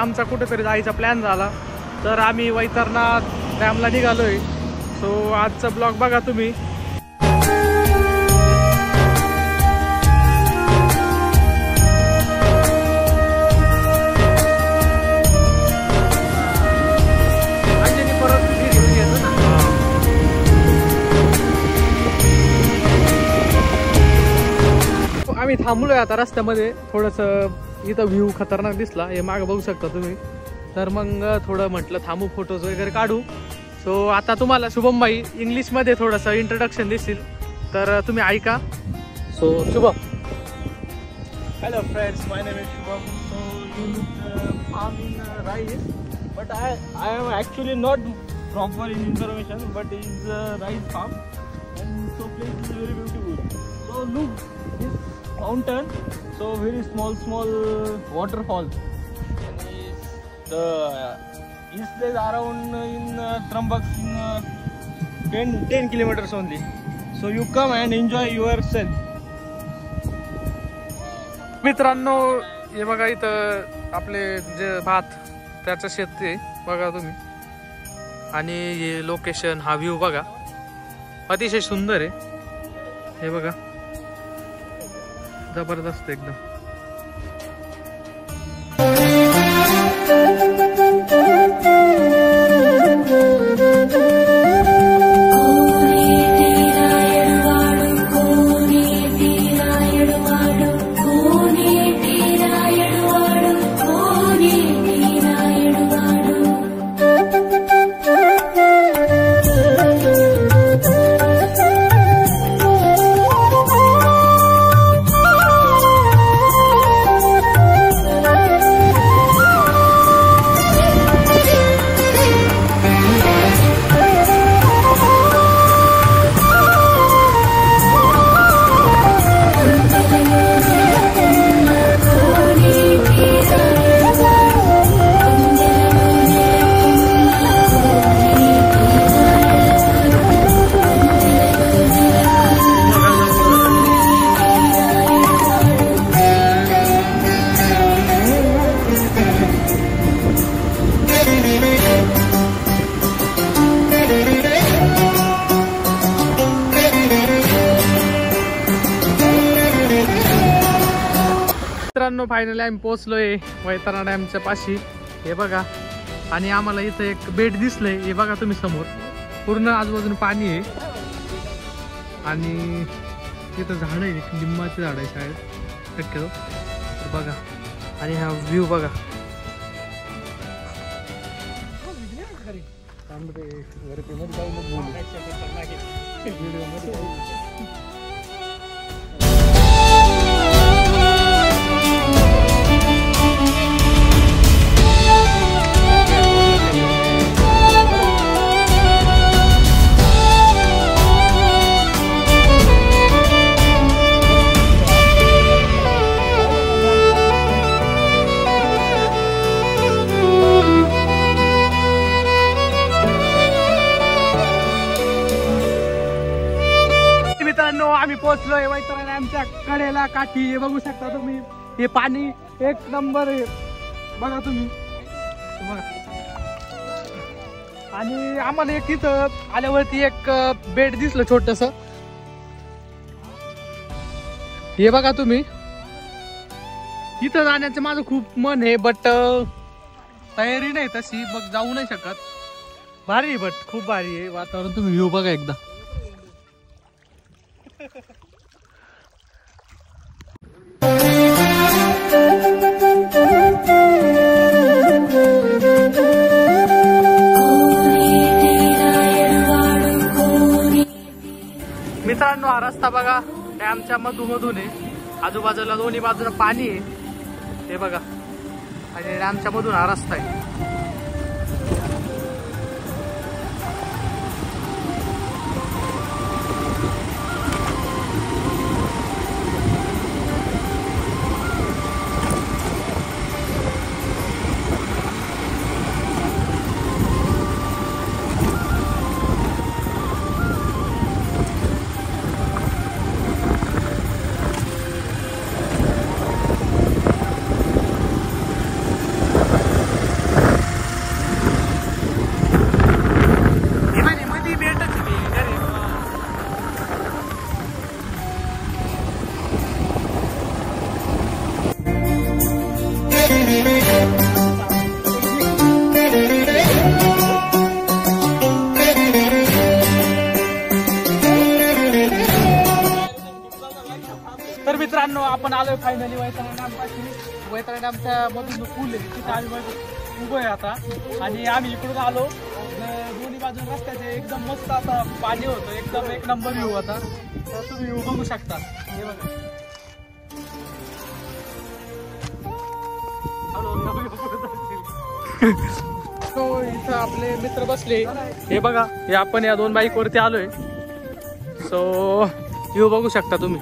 आमचा कुठेतरी जायचा प्लॅन झाला, तर आम्ही वैतरणा डॅमला निघालोय. सो आजचा ब्लॉग बघा तुम्ही. आम्ही थांबलोय आता रस्त्यामध्ये. थोडंसं इथं व्ह्यू खतरनाक दिसला, हे मागं बघू शकता तुम्ही. तर मग थोडं म्हटलं थांबू, फोटोज वगैरे काढू. सो आता तुम्हाला शुभम भाई इंग्लिशमध्ये थोडंसं इंट्रोडक्शन दिसेल, तर तुम्ही ऐका. So Shubham. Hello friends, my name is Shubham. So you look farming rice, but I am actually not proper in information, but it is rice farm, and so place is very beautiful. So look this mountain, so very small waterfall, and is there around in Trambak in 10 kilometers only. So you come and enjoy yourself. मित्रांनो हे बघा, इथं आपले जे भात त्याचं शेत आहे बघा तुम्ही. आणि हे लोकेशन, हा व्ह्यू बघा, अतिशय सुंदर आहे. हे बघा, जबरदस्त एकदम. मित्रांनो फायनली आम्ही पोहोचलोय वैतरणा डॅमच्या पाशी. हे बघा, आणि आम्हाला इथं एक बेट दिसलंय. हे बघा तुम्ही समोर, पूर्ण आजूबाजूने पाणी आहे. आणि तिथं झाड आहे, लिंबाचे झाड आहे शाळेत शक्यतो. बघा, आणि हा व्ह्यू बघा. मित्रांनो आम्ही पोहोचलोय वैतरणा डॅमच्या कडेला, काठी. हे बघू शकता तुम्ही, हे पाणी एक नंबर आहे बघा तुम्ही. बघा, आणि आम्हाला एक इथं आल्यावरती एक बेट दिसलं छोटस. हे बघा तुम्ही, इथं जाण्याचं माझं खूप मन आहे, बट तयारी नाही तशी, मग जाऊ नाही शकत. भारी आहे, बट खूप भारी आहे वातावरण. तुम्ही व्ह्यू बघा एकदा. मित्रांनो हा रस्ता बघा, डॅमच्या मधून आहे. आजूबाजूला दोन्ही बाजूला पाणी आहे. हे बघा, आणि डॅमच्या मधून हा रस्ता आहे. आपण आलोय फायनली वैतरणा डॅमपाशी. वैतरणा डॅमच्या मधून पूल आहे तिथे आम्ही उभं आहे आता. आणि आम्ही इकडून आलो, दोन्ही बाजून रस्त्याचे एकदम मस्त आता पाणी होतं, एकदम एक नंबर व्ह्यू होता. तर तुम्ही व्ह्यू बघू शकता. हे बघा तो इथं आपले मित्र बसले. हे बघा, हे आपण या 2 बाईक वरती आलोय. सो व्ह्यू बघू शकता तुम्ही.